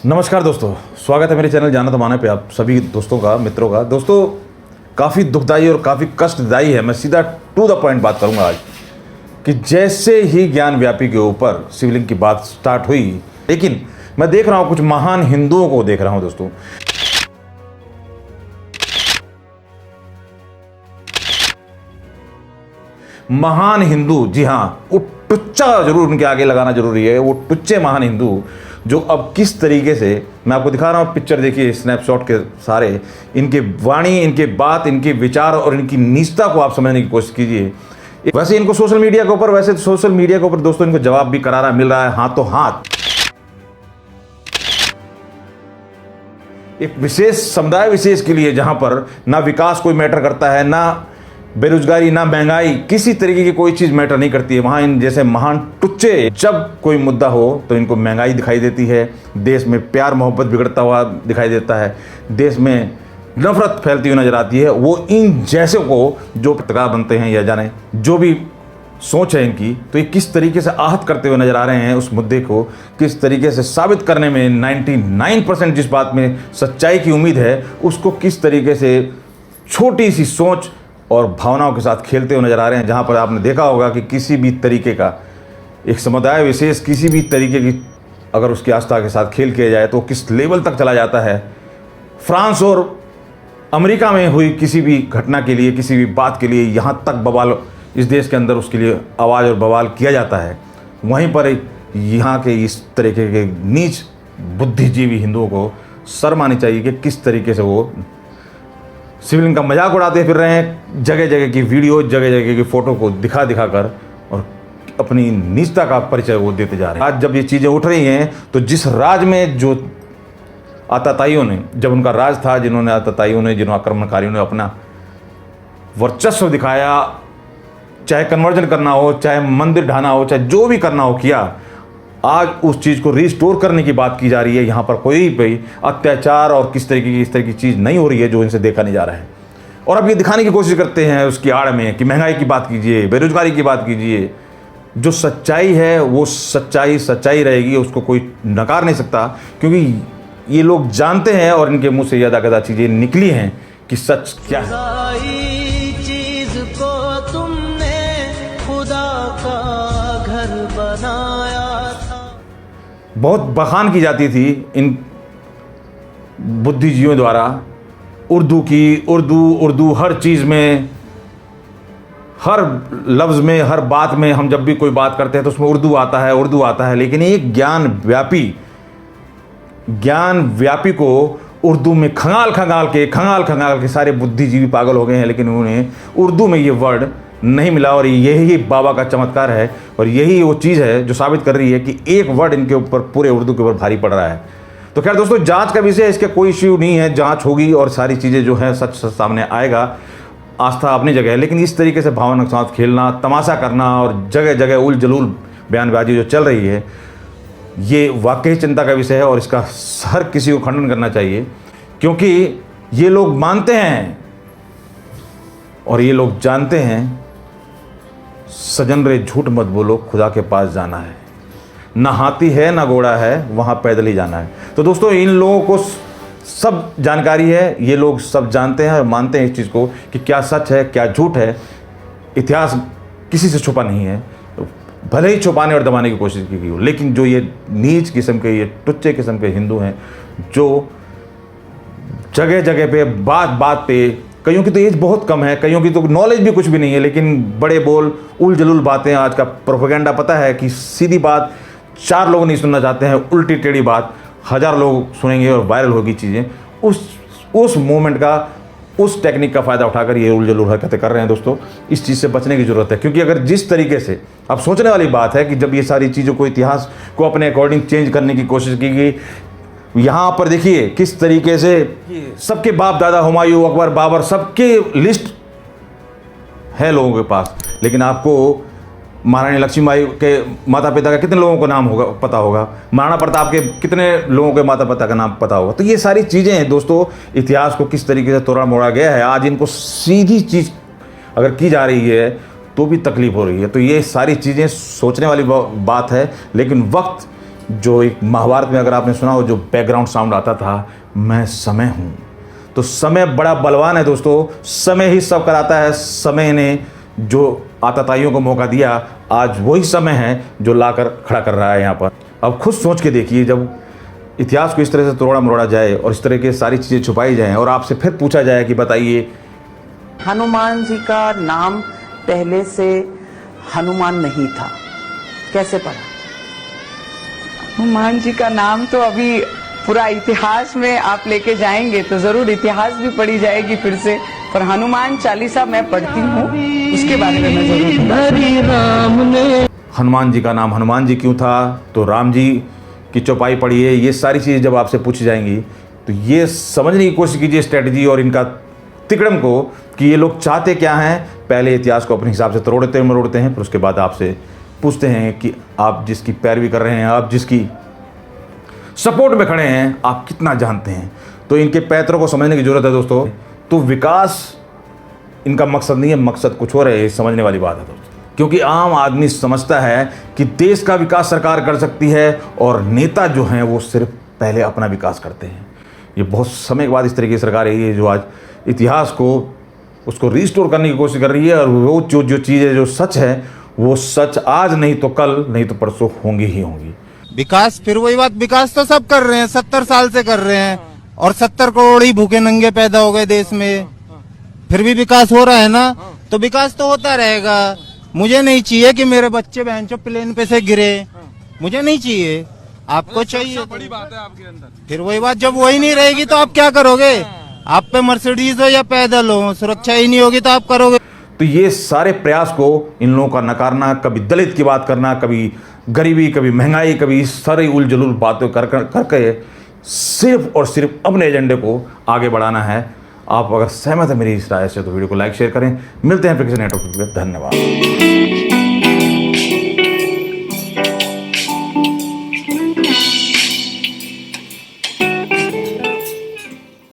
नमस्कार दोस्तों, स्वागत है मेरे चैनल जाना तो माना पे आप सभी दोस्तों का, मित्रों का। दोस्तों, काफ़ी दुखदाई और काफ़ी कष्टदायी है। मैं सीधा टू द पॉइंट बात करूंगा आज कि जैसे ही ज्ञान व्यापी के ऊपर शिवलिंग की बात स्टार्ट हुई, लेकिन मैं देख रहा हूं कुछ महान हिंदुओं को देख रहा हूं दोस्तों, महान हिंदू, जी हाँ, वो टुच्चा जरूर उनके आगे लगाना जरूरी है। वो टुच्चे महान हिंदू जो अब किस तरीके से, मैं आपको दिखा रहा हूँ, पिक्चर देखिए, स्नैपशॉट के सारे, इनके वाणी, इनके बात, इनके विचार और इनकी नीचता को आप समझने की कोशिश कीजिए। वैसे इनको सोशल मीडिया के ऊपर, दोस्तों इनको जवाब भी करारा मिल रहा है हाथों हाथ। एक विशेष समुदाय विशेष के लिए, जहां पर ना विकास कोई मैटर करता है, ना बेरोजगारी, ना महंगाई, किसी तरीके की कोई चीज मैटर नहीं करती है, वहां इन जैसे महान टुच्चे, जब कोई मुद्दा हो तो इनको महंगाई दिखाई देती है, देश में प्यार मोहब्बत बिगड़ता हुआ दिखाई देता है, देश में नफरत फैलती हुई नजर आती है। वो इन जैसे को जो पत्रकार बनते हैं या जाने जो भी सोच है इनकी, तो ये किस तरीके से आहत करते हुए नजर आ रहे हैं उस मुद्दे को, किस तरीके से साबित करने में 99% जिस बात में सच्चाई की उम्मीद है, उसको किस तरीके से छोटी सी सोच और भावनाओं के साथ खेलते हुए नजर आ रहे हैं। जहां पर आपने देखा होगा कि किसी भी तरीके का एक समुदाय विशेष, किसी भी तरीके की अगर उसकी आस्था के साथ खेल किया जाए तो किस लेवल तक चला जाता है। फ्रांस और अमेरिका में हुई किसी भी घटना के लिए, किसी भी बात के लिए, यहाँ तक बवाल इस देश के अंदर उसके लिए आवाज़ और बवाल किया जाता है। वहीं पर यहाँ के इस तरीके के नीच बुद्धिजीवी हिंदुओं को शर्म आनी चाहिए कि किस तरीके से वो शिवलिंग का मजाक उड़ाते फिर रहे हैं, जगह जगह की वीडियो, जगह जगह की फोटो को दिखा कर और अपनी नीचता का परिचय वो देते जा रहे हैं। आज जब ये चीज़ें उठ रही हैं तो जिस राज में जो आतताइयों ने, जब उनका राज था, जिन्होंने आक्रमणकारियों ने अपना वर्चस्व दिखाया, चाहे कन्वर्जन करना हो, चाहे मंदिर ढाना हो, चाहे जो भी करना हो किया, आज उस चीज़ को रिस्टोर करने की बात की जा रही है। यहाँ पर कोई भी अत्याचार और किस तरीके की इस तरह की चीज़ नहीं हो रही है जो इनसे देखा नहीं जा रहा है। और अब ये दिखाने की कोशिश करते हैं उसकी आड़ में कि महंगाई की बात कीजिए, बेरोजगारी की बात कीजिए। जो सच्चाई है वो सच्चाई रहेगी, उसको कोई नकार नहीं सकता, क्योंकि ये लोग जानते हैं और इनके मुंह से यदाकदा चीज़ें निकली हैं कि सच क्या है। चीज को तुमने खुदा का घर बनाया था। बहुत बखान की जाती थी इन बुद्धिजीवियों द्वारा उर्दू हर चीज़ में, हर लफ्ज़ में, हर बात में। हम जब भी कोई बात करते हैं तो उसमें उर्दू आता है, लेकिन एक ज्ञान व्यापी को उर्दू में खंगाल के सारे बुद्धिजीवी पागल हो गए हैं, लेकिन उन्हें उर्दू में ये वर्ड नहीं मिला। और यही बाबा का चमत्कार है और यही वो चीज़ है जो साबित कर रही है कि एक वर्ड इनके ऊपर, पूरे उर्दू के ऊपर भारी पड़ रहा है। तो खैर दोस्तों, जांच का विषय, इसका कोई इश्यू नहीं है, जांच होगी और सारी चीज़ें जो है सच सामने आएगा। आस्था अपनी जगह है, लेकिन इस तरीके से भावना के साथ खेलना, तमाशा करना और जगह जगह उल जलूल बयानबाजी जो चल रही है, ये वाकई चिंता का विषय है और इसका हर किसी को खंडन करना चाहिए, क्योंकि ये लोग मानते हैं और ये लोग जानते हैं, सजन रे झूठ मत बोलो, खुदा के पास जाना है, ना हाथी है ना घोड़ा है, वहाँ पैदल ही जाना है। तो दोस्तों, इन लोगों को सब जानकारी है, ये लोग सब जानते हैं और मानते हैं इस चीज़ को कि क्या सच है क्या झूठ है। इतिहास किसी से छुपा नहीं है, भले ही छुपाने और दबाने की कोशिश की गई हो, लेकिन जो ये नीच किस्म के, ये टुच्चे किस्म के हिंदू हैं, जो जगह जगह पे बात पे, कईयों की तो एज बहुत कम है, कईयों की तो नॉलेज भी कुछ भी नहीं है, लेकिन बड़े बोल, उल जलूल बातें, आज का प्रोपेगेंडा पता है कि सीधी बात 4 लोग नहीं सुनना चाहते हैं, उल्टी टेढ़ी बात 1000 लोग सुनेंगे और वायरल होगी चीज़ें। उस मोमेंट का, उस टेक्निक का फ़ायदा उठाकर ये उल जलूल हरकतें कर रहे हैं। दोस्तों, इस चीज़ से बचने की ज़रूरत है, क्योंकि अगर जिस तरीके से, अब सोचने वाली बात है कि जब ये सारी चीज़ों को, इतिहास को अपने अकॉर्डिंग चेंज करने की कोशिश की गई, यहाँ पर देखिए किस तरीके से सबके बाप दादा, हुमायूं, अकबर, बाबर, सबके लिस्ट है लोगों के पास, लेकिन आपको महारानी लक्ष्मीबाई के माता पिता का कितने लोगों का नाम होगा, पता होगा? महाराणा प्रताप के कितने लोगों के माता पिता का नाम पता होगा? तो ये सारी चीज़ें हैं दोस्तों, इतिहास को किस तरीके से तोड़ा मोड़ा गया है। आज इनको सीधी चीज़ अगर की जा रही है तो भी तकलीफ हो रही है। तो ये सारी चीज़ें सोचने वाली बात है, लेकिन वक्त जो एक महाभारत में अगर आपने सुना हो, जो बैकग्राउंड साउंड आता था, मैं समय हूँ। तो समय बड़ा बलवान है दोस्तों, समय ही सब कराता है। समय ने जो आतताइयों को मौका दिया, आज वही समय है जो लाकर खड़ा कर रहा है यहाँ पर। अब खुद सोच के देखिए, जब इतिहास को इस तरह से तोड़ा मरोड़ा जाए और इस तरह की सारी चीज़ें छुपाई जाएं और आपसे फिर पूछा जाए कि बताइए, हनुमान जी का नाम पहले से हनुमान नहीं था, कैसे पड़ा? हनुमान जी का नाम तो अभी पूरा इतिहास में आप लेके जाएंगे तो जरूर इतिहास भी पढ़ी जाएगी फिर से, पर हनुमान चालीसा मैं पढ़ती हूँ, उसके बारे में मैं जरूर। हनुमान जी का नाम हनुमान जी क्यों था, तो राम जी की चौपाई पढ़िए। ये सारी चीज़ें जब आपसे पूछी जाएंगी तो ये समझने की कोशिश कीजिए स्ट्रेटजी और इनका तिकड़म को, कि ये लोग चाहते क्या हैं। पहले इतिहास को अपने हिसाब से तोड़ते मरोड़ते हैं, फिर उसके बाद आपसे पूछते हैं कि आप जिसकी पैरवी कर रहे हैं, आप जिसकी सपोर्ट में खड़े हैं, आप कितना जानते हैं। तो इनके पैतरों को समझने की जरूरत है दोस्तों। तो विकास इनका मकसद नहीं है, मकसद कुछ और है, ये समझने वाली बात है दोस्तों। क्योंकि आम आदमी समझता है कि देश का विकास सरकार कर सकती है और नेता जो हैं वो सिर्फ पहले अपना विकास करते हैं। ये बहुत समय के बाद इस तरह की सरकार है जो आज इतिहास को उसको रिस्टोर करने की कोशिश कर रही है, और वो जो चीज़ें जो सच है वो सच आज नहीं तो कल, नहीं तो परसों होंगी ही होंगी। विकास, फिर वही बात, विकास तो सब कर रहे हैं, 70 साल से कर रहे हैं, और 70 करोड़ ही भूखे नंगे पैदा हो गए देश में, फिर भी विकास हो रहा है ना। तो विकास तो होता रहेगा। मुझे नहीं चाहिए कि मेरे बच्चे बहनचोद प्लेन पे से गिरे, मुझे नहीं चाहिए, आपको चाहिए। बड़ी बात है आपके अंदर। फिर वही बात, जब वही नहीं रहेगी तो आप क्या करोगे? आप पे मर्सिडीज हो या पैदल हो, सुरक्षा ही नहीं होगी तो आप करोगे। तो ये सारे प्रयास को इन लोगों का नकारना, कभी दलित की बात करना, कभी गरीबी, कभी महंगाई, कभी सारी उलझुल बातें करके सिर्फ और सिर्फ अपने एजेंडे को आगे बढ़ाना है। आप अगर सहमत है मेरी इस राय से तो वीडियो को लाइक शेयर करें। मिलते हैं फिर किसी नए टॉपिक पे। धन्यवाद।